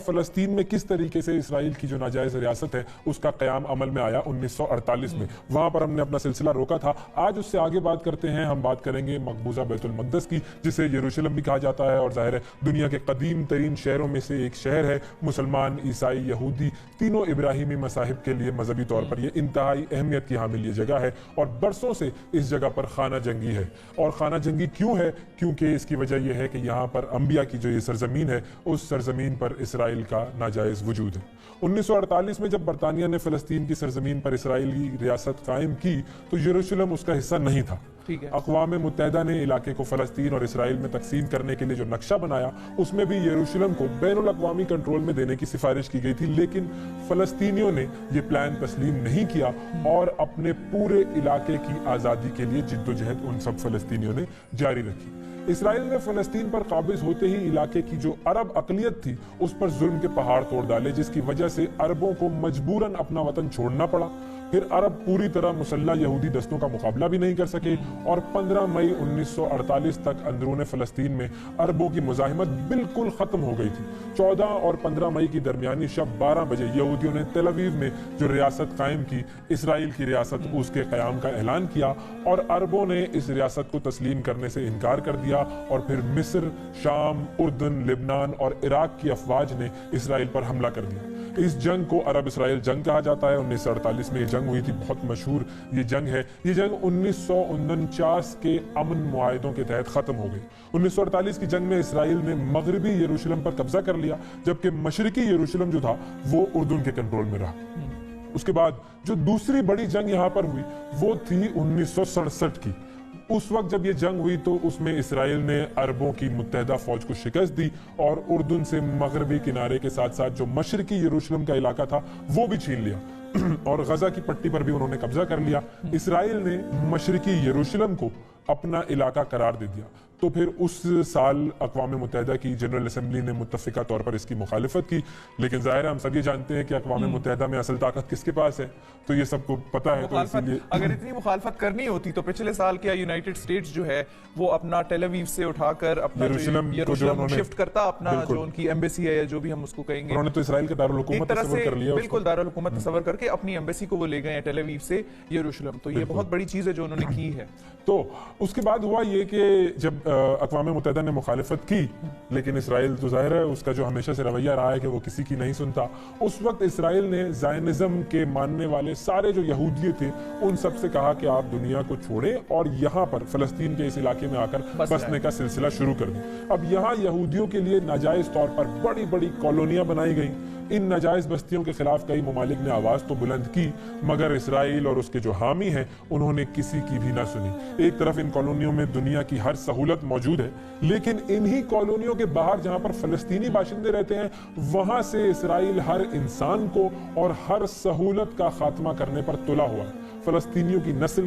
فلسطین میں کس طریقے سے اسرائیل کی جو ناجائز ریاست ہے اس کا قیام عمل میں آیا 1948 میں. وہاں پر ہم نے اپنا سلسلہ روکا تھا. آج اس سے آگے بات کرتے ہیں. ہم بات کریں گے مقبوضہ بیت المقدس کی, جسے یروشلم بھی کہا جاتا ہے, اور ظاہر ہے دنیا کے قدیم ترین شہروں میں سے ایک شہر ہے. مسلمان, عیسائی, یہودی تینوں ابراہیمی مذاہب کے لیے مذہبی طور پر یہ انتہائی اہمیت کی حامل یہ جگہ ہے, اور برسوں سے اس جگہ پر خانہ جنگی ہے. اور خانہ جنگی کیوں ہے؟ کیونکہ اس کی وجہ یہ ہے کہ یہاں پر انبیاء کی جو یہ سرزمین ہے, اس سرزمین پر اسرائیل کا ناجائز وجود ہے. 1948 میں جب برطانیہ نے فلسطین کی سرزمین پر اسرائیلی ریاست قائم کی تو یروشلم اس کا حصہ نہیں تھا. اقوام متحدہ نے علاقے کو فلسطین اور اسرائیل میں تقسیم کرنے کے لیے جو نقشہ بنایا, اس میں بھی یروشلم کو بین الاقوامی کنٹرول میں دینے کی سفارش کی گئی تھی, لیکن فلسطینیوں نے یہ پلان تسلیم نہیں کیا اور اپنے پورے علاقے کی آزادی کے لیے جدوجہد ان سب فلسطینیوں نے جاری رکھی. اسرائیل نے فلسطین پر قابض ہوتے ہی علاقے کی جو عرب اقلیت تھی اس پر ظلم کے پہاڑ توڑ ڈالے, جس کی وجہ سے عربوں کو مجبوراً اپنا وطن چھوڑنا پڑا. پھر عرب پوری طرح مسلح یہودی دستوں کا مقابلہ بھی نہیں کر سکے, اور 15 مئی 1948 تک اندرون فلسطین میں عربوں کی مزاحمت بالکل ختم ہو گئی تھی. 14 اور 15 مئی کی درمیانی شب 12 بجے یہودیوں نے تل ابیب میں جو ریاست قائم کی, اسرائیل کی ریاست, اس کے قیام کا اعلان کیا, اور عربوں نے اس ریاست کو تسلیم کرنے سے انکار کر دیا. اور پھر مصر, شام, اردن, لبنان اور عراق کی افواج نے اسرائیل پر حملہ کر دیا. اس جنگ کو عرب اسرائیل جنگ کہا جاتا ہے. 1948 میں یہ جنگ ہوئی تھی, بہت مشہور یہ جنگ ہے. یہ جنگ 1949 کے امن معاہدوں کے تحت ختم ہو گئی. 1948 کی جنگ میں اسرائیل نے مغربی یروشلم پر قبضہ کر لیا, جبکہ مشرقی یروشلم جو تھا وہ اردن کے کنٹرول میں رہا. اس کے بعد جو دوسری بڑی جنگ یہاں پر ہوئی وہ تھی 1967 کی. اس وقت جب یہ جنگ ہوئی تو اس میں اسرائیل نے عربوں کی متحدہ فوج کو شکست دی, اور اردن سے مغربی کنارے کے ساتھ ساتھ جو مشرقی یروشلم کا علاقہ تھا وہ بھی چھین لیا, اور غزہ کی پٹی پر بھی انہوں نے قبضہ کر لیا. اسرائیل نے مشرقی یروشلم کو اپنا علاقہ قرار دے دیا. تو پھر اس سال اقوام متحدہ کی جنرل اسمبلی نے متفقہ طور پر اس کی مخالفت کی, لیکن ظاہر ہے ہم سب یہ جانتے ہیں کہ اقوام متحدہ میں اصل طاقت کس کے پاس ہے, تو یہ سب کو پتا ہے. تو اسی لیے اگر اتنی مخالفت کرنی ہوتی تو پچھلے سال کیا یونائٹڈ اسٹیٹس جو ہے وہ اپنا ٹیل ابیب سے اٹھا کر اپنا یروشلم شفٹ کرتا, اپنا جو ان کی ایمبیسی ہے جو بھی ہم اس کو کہیں گے, انہوں نے تو اسرائیل کے دارالحکومت تصور کر لیا, بالکل دارالحکومت تصور کر کے اپنی ایمبیسی کو وہ لے گئے ہیں ٹیل ابیب سے یروشلم. تو یہ بہت بڑی چیز ہے جو انہوں نے کی ہے. تو اس کے بعد ہوا یہ کہ جب اقوام متحدہ نے مخالفت کی, لیکن اسرائیل تو ظاہر ہے اس کا جو ہمیشہ سے رویہ رہا ہے کہ وہ کسی کی نہیں سنتا. اس وقت اسرائیل نے زائنزم کے ماننے والے سارے جو یہودی تھے ان سب سے کہا کہ آپ دنیا کو چھوڑیں اور یہاں پر فلسطین کے اس علاقے میں آ کر بسنے کا سلسلہ شروع کر دیں. اب یہاں یہودیوں کے لیے ناجائز طور پر بڑی بڑی کالونیاں بنائی گئیں. ان ناجائز بستیوں کے خلاف کئی ممالک نے آواز تو بلند کی, مگر اسرائیل اور اس کے جو حامی ہیں انہوں نے کسی کی بھی نہ سنی. ایک طرف ان کالونیوں میں دنیا کی ہر سہولت موجود ہے, لیکن انہی کالونیوں کے باہر جہاں پر فلسطینی باشندے رہتے ہیں وہاں سے اسرائیل ہر انسان کو اور ہر سہولت کا خاتمہ کرنے پر تلا ہوا ہے. فلسطینیوں کی نسل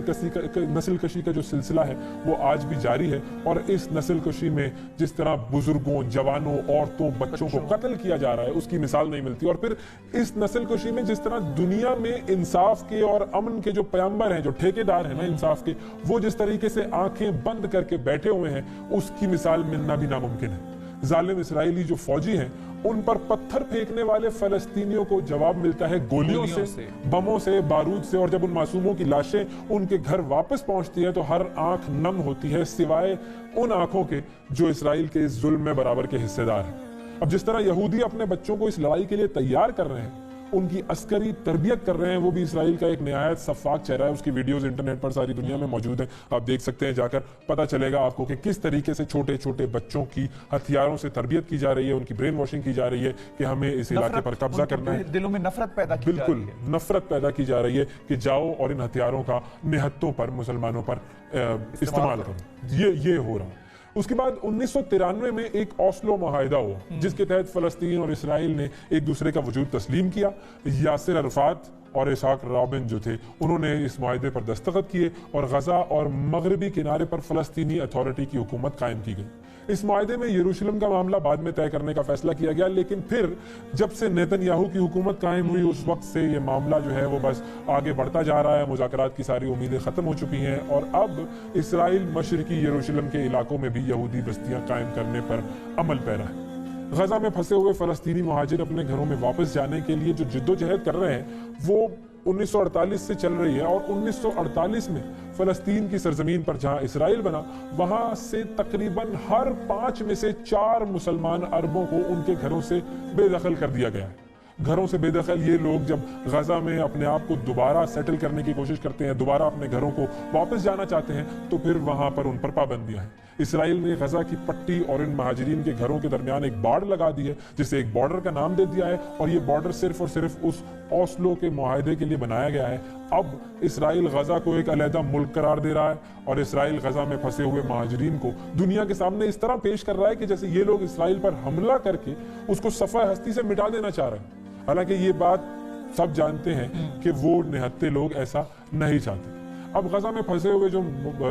کشی کا جو سلسلہ ہے وہ آج بھی جاری ہے, اور اس نسل کشی میں جس طرح بزرگوں, جوانوں, عورتوں, بچوں کو قتل کیا جا رہا ہے اس کی مثال نہیں ملتی. اور پھر اس نسل کشی میں جس طرح دنیا میں انصاف کے اور امن کے جو پیامبر ہیں, جو ٹھیکیدار ہیں نا انصاف کے, وہ جس طریقے سے آنکھیں بند کر کے بیٹھے ہوئے ہیں اس کی مثال ملنا بھی ناممکن ہے. ظالم اسرائیلی جو فوجی ہیں ان پر پتھر پھینکنے والے فلسطینیوں کو جواب ملتا ہے گولیوں سے, بموں سے, بارود سے, اور جب ان معصوموں کی لاشیں ان کے گھر واپس پہنچتی ہیں تو ہر آنکھ نم ہوتی ہے سوائے ان آنکھوں کے جو اسرائیل کے اس ظلم میں برابر کے حصے دار ہیں. اب جس طرح یہودی اپنے بچوں کو اس لڑائی کے لیے تیار کر رہے ہیں, ان کی عسکری تربیت کر رہے ہیں, وہ بھی اسرائیل کا ایک نہایت شفاف چہرہ ہے. اس کی ویڈیوز انٹرنیٹ پر ساری دنیا میں موجود ہیں, آپ دیکھ سکتے ہیں جا کر, پتہ چلے گا آپ کو کہ کس طریقے سے چھوٹے چھوٹے بچوں کی ہتھیاروں سے تربیت کی جا رہی ہے, ان کی برین واشنگ کی جا رہی ہے کہ ہمیں اس علاقے پر قبضہ کرنا ہے. دلوں میں نفرت پیدا کی جا رہی ہے, بالکل نفرت پیدا کی جا رہی ہے کہ جاؤ اور ان ہتھیاروں کا نہتوں پر, مسلمانوں پر استعمال کرو. یہ ہو رہا ہے. اس کے بعد 1993 میں ایک اوسلو معاہدہ ہوا جس کے تحت فلسطین اور اسرائیل نے ایک دوسرے کا وجود تسلیم کیا. یاسر عرفات اور اسحاق رابن جو تھے انہوں نے اس معاہدے پر دستخط کیے اور غزہ اور مغربی کنارے پر فلسطینی اتھارٹی کی حکومت قائم کی گئی. اس معاہدے میں یروشلم کا معاملہ بعد میں طے کرنے کا فیصلہ کیا گیا, لیکن پھر جب سے نیتن یاہو کی حکومت قائم ہوئی اس وقت سے یہ معاملہ جو ہے وہ بس آگے بڑھتا جا رہا ہے. مذاکرات کی ساری امیدیں ختم ہو چکی ہیں اور اب اسرائیل مشرقی یروشلم کے علاقوں میں بھی یہودی بستیاں قائم کرنے پر عمل پیرا ہے. غزہ میں پھنسے ہوئے فلسطینی مہاجر اپنے گھروں میں واپس جانے کے لیے جو جدوجہد کر رہے ہیں وہ 1948 سے چل رہی ہے، اور 1948 میں فلسطین کی سرزمین پر جہاں اسرائیل بنا وہاں سے تقریباً ہر 5 میں سے 4 مسلمان عربوں کو ان کے گھروں سے بے دخل کر دیا گیا ہے۔ گھروں سے بے دخل یہ لوگ جب غزہ میں اپنے آپ کو دوبارہ سیٹل کرنے کی کوشش کرتے ہیں، دوبارہ اپنے گھروں کو واپس جانا چاہتے ہیں، تو پھر وہاں پر ان پر پابندیاں ہیں۔ اسرائیل نے غزہ کی پٹی اور ان مہاجرین کے گھروں کے درمیان ایک باڑ لگا دی ہے، جسے ایک بارڈر کا نام دے دیا ہے، اور یہ بارڈر صرف اور صرف اس اوسلو کے معاہدے کے لیے بنایا گیا ہے۔ اب اسرائیل غزہ کو ایک علیحدہ ملک قرار دے رہا ہے، اور اسرائیل غزہ میں پھنسے ہوئے مہاجرین کو دنیا کے سامنے اس طرح پیش کر رہا ہے کہ جیسے یہ لوگ اسرائیل پر حملہ کر کے اس کو صفحہ ہستی سے مٹا دینا چاہ رہے ہیں۔ حالانکہ یہ بات سب جانتے ہیں کہ وہ نہتے لوگ ایسا نہیں چاہتے۔ اب غزہ میں پھنسے ہوئے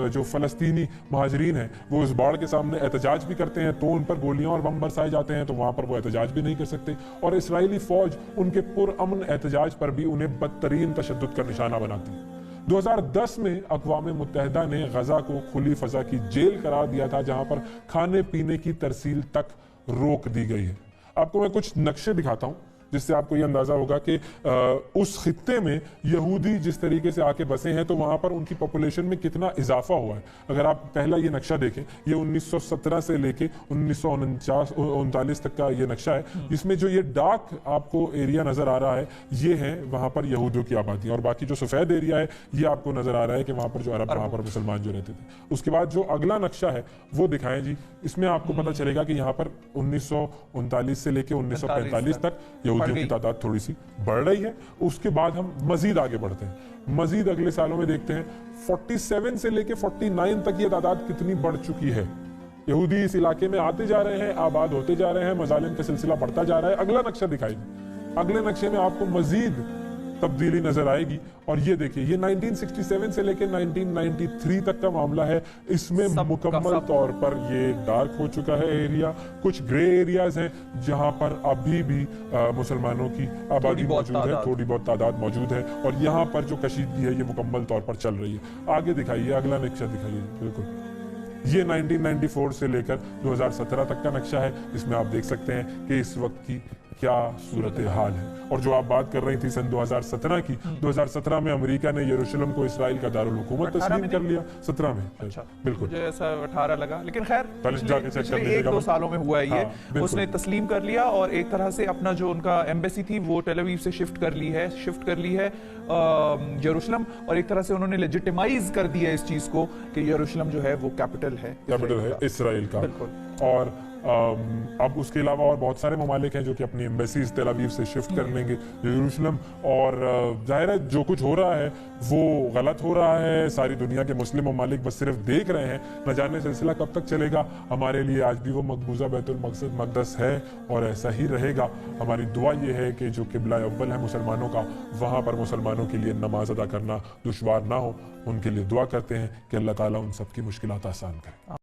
جو فلسطینی مہاجرین ہیں وہ اس باڑ کے سامنے احتجاج بھی کرتے ہیں، تو ان پر گولیاں اور بم برسائے جاتے ہیں، تو وہاں پر وہ احتجاج بھی نہیں کر سکتے، اور اسرائیلی فوج ان کے پرامن احتجاج پر بھی انہیں بدترین تشدد کا نشانہ بناتی ہے۔ 2010 میں اقوام متحدہ نے غزہ کو کھلی فضا کی جیل قرار دیا تھا، جہاں پر کھانے پینے کی ترسیل تک روک دی گئی ہے۔ آپ کو میں کچھ نقشے دکھاتا ہوں جس سے آپ کو یہ اندازہ ہوگا کہ اس خطے میں یہودی جس طریقے سے آ کے بسے ہیں تو وہاں پر ان کی پاپولیشن میں کتنا اضافہ ہوا ہے۔ اگر آپ پہلا یہ نقشہ دیکھیں، یہ 1917 سے لے کے 1939 تک کا یہ نقشہ ہے، جس میں جو یہ ڈارک آپ کو ایریا نظر آ رہا ہے یہ ہے وہاں پر یہودیوں کی آبادی، اور باقی جو سفید ایریا ہے یہ آپ کو نظر آ رہا ہے کہ وہاں پر جو عرب، وہاں پر مسلمان جو رہتے تھے۔ اس کے بعد جو اگلا نقشہ ہے وہ دکھائیں جی، اس میں آپ کو پتہ چلے گا کہ یہاں پر 1939 سے لے کے 1945 تک یہودیوں کی تعداد تھوڑی سی بڑھ رہی ہے۔ اس کے بعد ہم مزید آگے بڑھتے ہیں، مزید اگلے سالوں میں دیکھتے ہیں 47 سے لے کے 49 تک یہ تعداد کتنی بڑھ چکی ہے۔ یہودی اس علاقے میں آتے جا رہے ہیں، آباد ہوتے جا رہے ہیں، مظالم کا سلسلہ بڑھتا جا رہا ہے۔ اگلا نقشہ دکھائیے، اگلے نقشے میں آپ کو مزید تبدیلی نظر آئے گی، اور یہ دیکھیں یہ 1967 سے لے کے 1993 تک کا معاملہ ہے۔ اس میں مکمل طور پر یہ ڈارک ہو چکا ہے ایریا، کچھ گرے ایریاز ہیں جہاں پر ابھی بھی مسلمانوں کی آبادی موجود ہے، تھوڑی بہت تعداد موجود ہے، اور یہاں پر جو کشیدگی ہے یہ مکمل طور پر چل رہی ہے۔ آگے دکھائیے، اگلا نقشہ دکھائیے۔ بالکل یہ 1994 سے لے کر 2017 تک کا نقشہ ہے، جس میں آپ دیکھ سکتے ہیں کہ اس وقت کی کیا صورتحال ہے۔ اور جو آپ بات کر رہی تھی سن 2017 کی، 2017 میں امریکہ نے یروشلم کو اسرائیل کا دارالحکومت تسلیم کر لیا۔ 17 میں بالکل، مجھے ایسا 18 لگا، لیکن خیر پچھلے 1-2 سالوں میں ہوا ہے یہ، اس نے تسلیم کر لیا، اور ایک طرح سے اپنا جو ان کا ایمبیسی تھی وہ ٹیل اویو سے شفٹ کر لی ہے یروشلم، اور ایک طرح سے انہوں نے لیجیٹیمائز کر دیا اس چیز کو کہ یروشلم جو ہے وہ کیپٹل ہے اسرائیل کا۔ اور اب اس کے علاوہ اور بہت سارے ممالک ہیں جو کہ اپنی ایمبیسیز تیل اویو سے شفٹ کر لیں گے یروشلم، اور ظاہر ہے جو کچھ ہو رہا ہے وہ غلط ہو رہا ہے۔ ساری دنیا کے مسلم ممالک بس صرف دیکھ رہے ہیں، نہ جانے سلسلہ کب تک چلے گا۔ ہمارے لیے آج بھی وہ مقبوضہ بیت المقدس ہے اور ایسا ہی رہے گا۔ ہماری دعا یہ ہے کہ جو قبلہ اول ہے مسلمانوں کا، وہاں پر مسلمانوں کے لیے نماز ادا کرنا دشوار نہ ہو۔ ان کے لیے دعا کرتے ہیں کہ اللہ تعالیٰ ان سب کی مشکلات آسان کرے۔